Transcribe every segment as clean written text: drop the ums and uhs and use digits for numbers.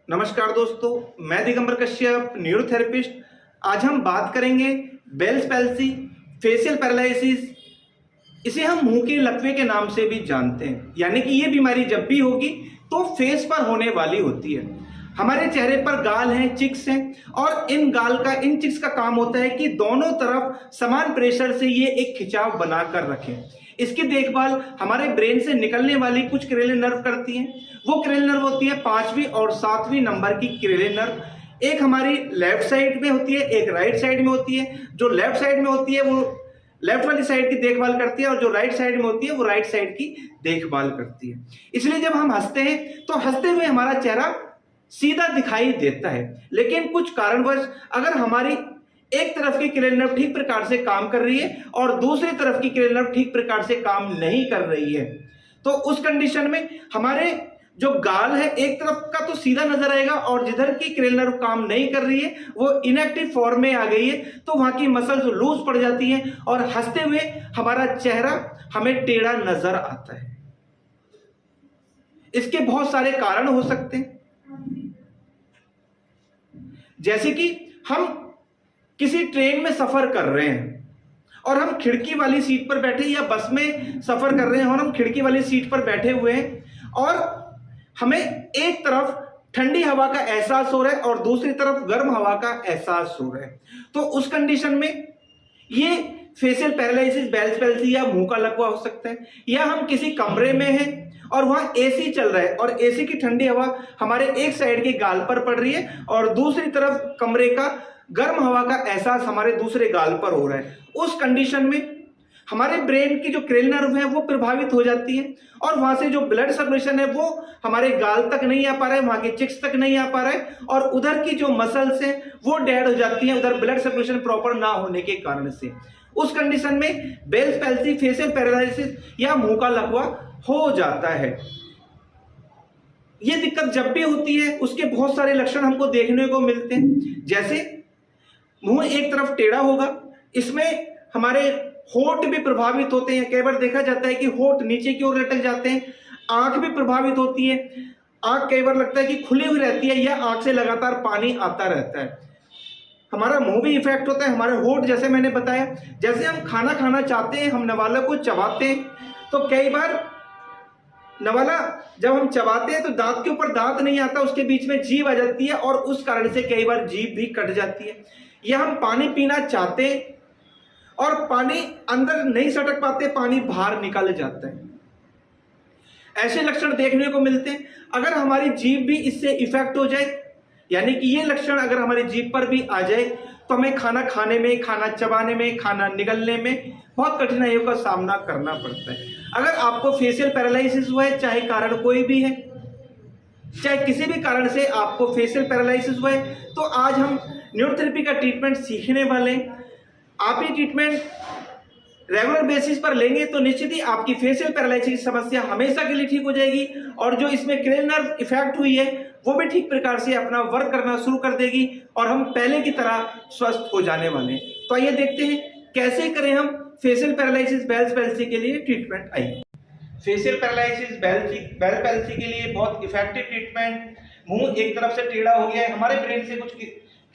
नमस्कार दोस्तों, मैं दिगंबर कश्यप, न्यूरोथेरेपिस्ट। आज हम बात करेंगे बेल्स पैल्सी, फेशियल पैरालिसिस। इसे हम मुंह के लकवे के नाम से भी जानते हैं। यानी कि ये बीमारी जब भी होगी तो फेस पर होने वाली होती है। हमारे चेहरे पर गाल हैं, चिक्स हैं, और इन चिक्स का काम होता है कि दोनों तरफ समान प्रेशर से ये एक खिंचाव बनाकर रखें। इसकी देखभाल हमारे ब्रेन से निकलने वाली कुछ क्रेनियल नर्व करती हैं। वो क्रेनियल नर्व होती है 5वीं और 7वीं नंबर की क्रेनियल नर्व। एक हमारी लेफ्ट साइड में होती है, एक राइट साइड में होती है। जो लेफ्ट साइड में होती है वो लेफ्ट वाली साइड की देखभाल करती है, और जो राइट साइड में होती है वो राइट साइड की देखभाल करती है। इसलिए जब हम हंसते हैं तो हंसते हुए हमारा चेहरा सीधा दिखाई देता है। लेकिन कुछ कारणवश अगर हमारी एक तरफ की क्रेनियल नर्व ठीक प्रकार से काम कर रही है और दूसरी तरफ की क्रेनियल नर्व ठीक प्रकार से काम नहीं कर रही है, तो उस कंडीशन में हमारे जो गाल है एक तरफ का तो सीधा नजर आएगा, और जिधर की क्रेनियल नर्व काम नहीं कर रही है वो इनएक्टिव फॉर्म में आ गई है, तो वहां की मसल्स लूज पड़ जाती हैं और हंसते हुए हमारा चेहरा हमें टेढ़ा नजर आता है। इसके बहुत सारे कारण हो सकते हैं, जैसे कि हम किसी ट्रेन में सफर कर रहे हैं और हम खिड़की वाली सीट पर बैठे, या बस में सफर कर रहे हैं और हम खिड़की वाली सीट पर बैठे हुए हैं, और हमें एक तरफ ठंडी हवा का एहसास हो रहा है और दूसरी तरफ गर्म हवा का एहसास हो रहा है। तो उस कंडीशन में ये फेशियल पैरालिसिस, बेल्स पैल्सी या मुंह का लकवा हो सकता है। या हम किसी कमरे में हैं और वहां एसी चल रहा है और एसी की ठंडी हवा हमारे एक साइड के गाल पर पड़ रही है और दूसरी तरफ कमरे का गर्म हवा का एहसास हमारे दूसरे गाल पर हो रहा है। उस कंडीशन में हमारे ब्रेन की जो क्रेनियल नर्व है वो प्रभावित हो जाती है, और वहां से जो ब्लड सर्कुलेशन है वो हमारे गाल तक नहीं आ पा रहा है, वहां के चिक्स तक नहीं आ पा रहा है, और उधर की जो मसल्स हैं वो डेड हो जाती हैं, उधर ब्लड सर्कुलेशन प्रॉपर ना होने के कारण से। उस कंडीशन में बेल्स पैल्सी, फेशियल पैरालिसिस या मुंह का लकवा हो जाता है। ये दिक्कत जब भी होती है उसके बहुत सारे लक्षण हमको देखने को मिलते हैं। जैसे मुंह एक तरफ टेढ़ा होगा, इसमें हमारे होंठ भी प्रभावित होते हैं। कई बार देखा जाता है कि होंठ नीचे की ओर लटक जाते हैं। आंख भी प्रभावित होती है, आंख कई बार लगता है कि खुली हुई रहती है या आंख से लगातार पानी आता रहता है। हमारा मुंह भी इफेक्ट होता है, हमारे होंठ, जैसे मैंने बताया। जैसे हम खाना खाना चाहते हैं, हम नवाला को चबाते हैं, तो कई बार नवाला जब हम चबाते हैं तो दांत के ऊपर दांत नहीं आता, उसके बीच में जीभ आ जाती है, और उस कारण से कई बार जीभ भी कट जाती है। या हम पानी पीना चाहते हैं और पानी अंदर नहीं सटक पाते, पानी बाहर निकल जाता है। ऐसे लक्षण देखने को मिलते हैं। अगर हमारी जीभ भी इससे इफेक्ट हो जाए, यानी कि ये लक्षण अगर हमारी जीभ पर भी आ जाए, तो हमें खाना खाने में, खाना चबाने में, खाना निगलने में बहुत कठिनाइयों का सामना करना पड़ता है। अगर आपको फेशियल पैरालिसिस हुआ है, चाहे कारण कोई भी है, चाहे किसी भी कारण से आपको फेशियल पैरालिसिस हुआ है, तो आज हम न्यूरोथेरेपी का ट्रीटमेंट सीखने वाले हैं। आप ये ट्रीटमेंट रेगुलर बेसिस पर लेंगे तो निश्चित ही आपकी फेशियल पैरालिसिस की समस्या हमेशा के लिए ठीक हो जाएगी, और जो इसमें क्रेनियल नर्व इफेक्ट हुई है वो भी ठीक प्रकार से अपना वर्क करना शुरू कर देगी, और हम पहले की तरह स्वस्थ हो जाने वाले हैं। तो आइए देखते हैं कैसे करें हम फेशियल पैरालिसिस, बेल्स पैल्सी के लिए ट्रीटमेंट। आइए, फेशियल पैरालिसिस, बेल्स पैल्सी के लिए बहुत इफेक्टिव ट्रीटमेंट। मुंह एक तरफ से टेढ़ा हो गया है, हमारे ब्रेन से कुछ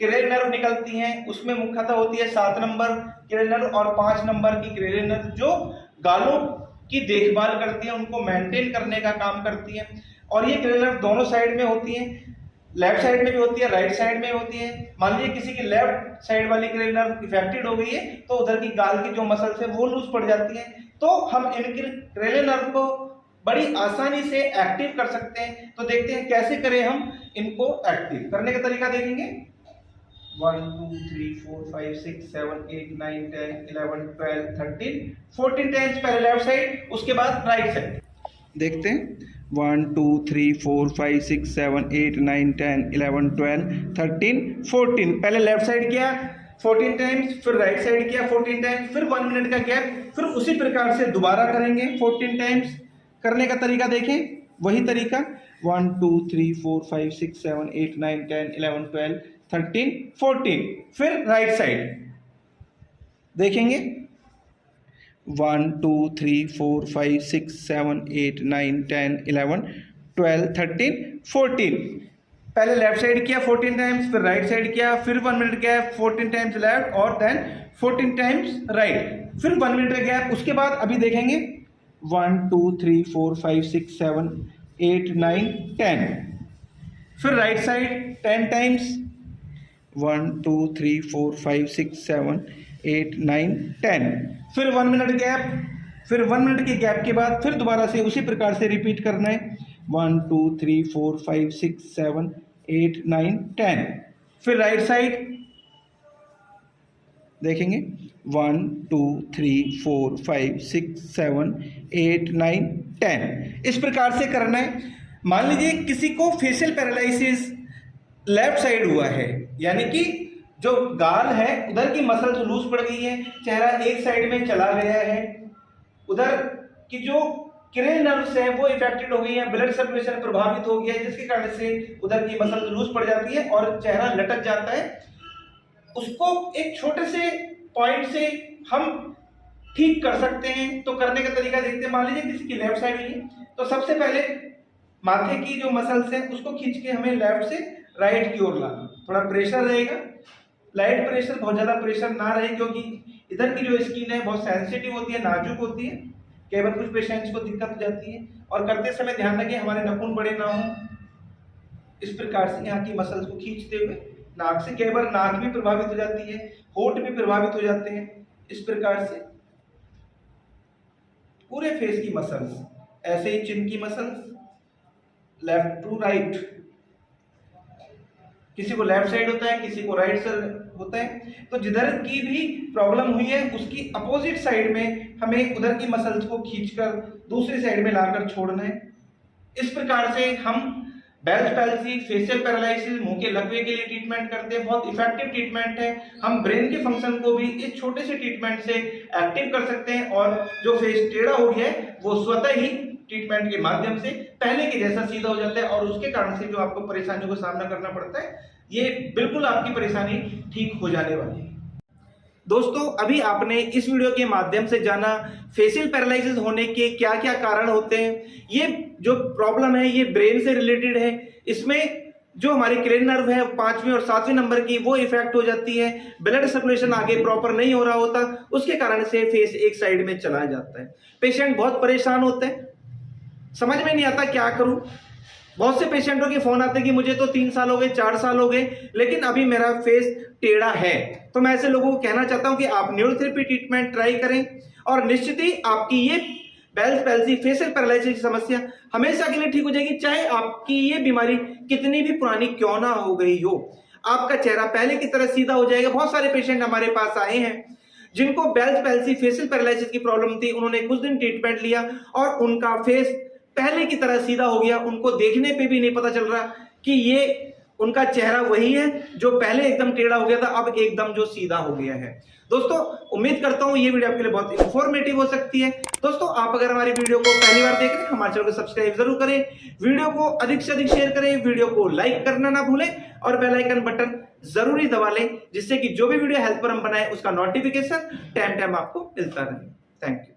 क्रेनियल नर्व निकलती हैं, उसमें मुख्यतः होती है 7 नंबर क्रेनियल नर्व और 5 नंबर की क्रेनियल नर्व, जो गालों की देखभाल करती है, उनको मेंटेन करने का काम करती है। और ये क्रेनियल नर्व दोनों साइड में होती है, लेफ्ट साइड में भी होती है, राइट साइड में होती है। मान लीजिए किसी की लेफ्ट साइड वाली क्रेनियल नर्व इफेक्टेड हो गई है, तो उधर की गाल की जो मसल्स है वो लूज पड़ जाती है। तो हम इन क्रेनियल नर्व को बड़ी आसानी से एक्टिव कर सकते हैं। तो देखते हैं कैसे करें हम इनको एक्टिव। करने का तरीका देखेंगे। 1 2 3 4 5 6 7 8 9 10 11 12 13 14 टाइम्स पहले लेफ्ट साइड, उसके बाद राइट साइड। देखते हैं 1 2 3 4 5 6 7 8 9 10 11 12 13 14। पहले लेफ्ट साइड किया 14 टाइम्स, फिर राइट साइड किया 14 टाइम्स, फिर 1 मिनट का गैप, फिर उसी प्रकार से दोबारा करेंगे 14 टाइम्स। करने का तरीका देखें, वही तरीका 1 2 3 4 5 6 7 8 9 10 11 12 13 14। फिर राइट साइड देखेंगे 1 2 3 4 5 6 7 8 9 10 11 12 13 14। पहले लेफ्ट साइड किया 14 टाइम्स, फिर राइट साइड किया, फिर 1 मिनट गैप, 14 टाइम्स लेफ्ट और देन 14 टाइम्स राइट, फिर 1 मिनट का गैप। उसके बाद अभी देखेंगे 1 2 3 4 5 6 7 8 9 10, फिर राइट साइड 10 टाइम्स 1 2 3 4 5 6 7 8 9 10, फिर 1 मिनट गैप, फिर 1 मिनट के गैप के बाद फिर दोबारा से उसी प्रकार से रिपीट करना है 1 2 3 4 5 6 7 8 9 10, फिर राइट साइड देखेंगे 1 2 3 4 5 6 7 8 9 10, इस प्रकार से करना है। मान लीजिए किसी को फेशियल पैरालिसिस लेफ्ट साइड हुआ है, यानी कि जो गाल है उधर की मसल्स लूज पड़ गई है, चेहरा एक साइड में चला गया है, उधर की जो क्रेनियल नर्व्स है वो इफेक्टेड हो गई है, ब्लड सर्कुलेशन प्रभावित हो गया है, जिसके कारण से उधर की मसल्स लूज पड़ जाती है और चेहरा लटक जाता है। उसको एक छोटे से पॉइंट से हम ठीक कर सकते हैं। तो करने का तरीका देखते हैं। मान लीजिए किसी की लेफ्ट साइड हुई है, तो सबसे पहले माथे की जो मसल्स है उसको खींच के हमें लेफ्ट से राइट की ओर लाना, थोड़ा प्रेशर रहेगा, लाइट प्रेशर, बहुत ज्यादा प्रेशर ना रहे, क्योंकि इधर की जो स्किन है बहुत सेंसिटिव होती है, नाजुक होती है, कई बार कुछ पेशेंट्स को दिक्कत हो जाती है। और करते समय ध्यान रखिए हमारे नाखून बड़े ना हो, इस प्रकार से यहाँ की मसल्स को खींचते हुए नाक से, कई बार नाक भी प्रभावित हो जाती है, होंठ भी प्रभावित हो जाते हैं, इस प्रकार से पूरे फेस की मसल्स, ऐसे ही चिन की मसल्स लेफ्ट टू राइट, किसी को लेफ्ट साइड होता है, किसी को राइट साइड होता है, तो जिधर की भी प्रॉब्लम हुई है उसकी अपोजिट साइड में हमें उधर की मसल्स को खींचकर दूसरी साइड में लाकर छोड़ना है। इस प्रकार से हम बेल्स पैल्सी, फेशियल पैरालिसिस, मुंह के लकवे के लिए ट्रीटमेंट करते हैं। बहुत इफेक्टिव ट्रीटमेंट है। हम ब्रेन के फंक्शन को भी इस छोटे से ट्रीटमेंट से एक्टिव कर सकते हैं और जो फेस टेढ़ा हो गया है वो स्वतः ही ट्रीटमेंट के माध्यम से पहले के जैसा सीधा हो जाता है और उसके कारण से जो आपको परेशानियों का सामना करना पड़ता है ये बिल्कुल आपकी परेशानी ठीक हो जाने वाली है। दोस्तों, अभी आपने इस वीडियो के माध्यम से जाना फेशियल पैरालिसिस होने के क्या क्या कारण होते हैं। ये जो प्रॉब्लम है ये ब्रेन से रिलेटेड है। इसमें जो हमारी क्रेनियल नर्व है 5वें और 7वें नंबर की वो इफेक्ट हो जाती है, ब्लड सर्कुलेशन आगे प्रॉपर नहीं हो रहा होता, उसके कारण से फेस एक साइड में चला जाता है। पेशेंट बहुत परेशान होते हैं, समझ में नहीं आता क्या करूं। बहुत से पेशेंटों के फोन आते हैं कि मुझे तो 3 साल हो गए, 4 साल हो गए, लेकिन अभी मेरा फेस टेढ़ा है। तो मैं ऐसे लोगों को कहना चाहता हूं कि आप न्यूरोथेरेपी ट्रीटमेंट ट्राई करें और निश्चित ही आपकी ये बेल्स पैल्सी, फेशियल पैरालिसिस की समस्या हमेशा के लिए ठीक हो जाएगी, चाहे आपकी ये बीमारी कितनी भी पुरानी क्यों ना हो गई हो। आपका चेहरा पहले की तरह सीधा हो जाएगा। बहुत सारे पेशेंट हमारे पास आए हैं जिनको बेल्स पैल्सी, फेशियल पैरालिसिस की प्रॉब्लम थी, उन्होंने कुछ दिन ट्रीटमेंट लिया और उनका फेस पहले की तरह सीधा हो गया। उनको देखने पे भी नहीं पता चल रहा कि ये उनका चेहरा वही है जो पहले एकदम टेढ़ा हो गया था, अब एकदम जो सीधा हो गया है। दोस्तों, उम्मीद करता हूं ये वीडियो आपके लिए बहुत इंफॉर्मेटिव हो सकती है। दोस्तों, आप अगर हमारी वीडियो को पहली बार देख रहे हैं, हमारे चैनल को सब्सक्राइब जरूर करें, वीडियो को अधिक से अधिक शेयर करें, वीडियो को लाइक करना ना भूलें और बेल आइकन बटन जरूरी दबा लें, जिससे कि जो भी वीडियो हेल्प पर हम बनाए उसका नोटिफिकेशन टाइम टाइम आपको मिलता रहे। Thank you.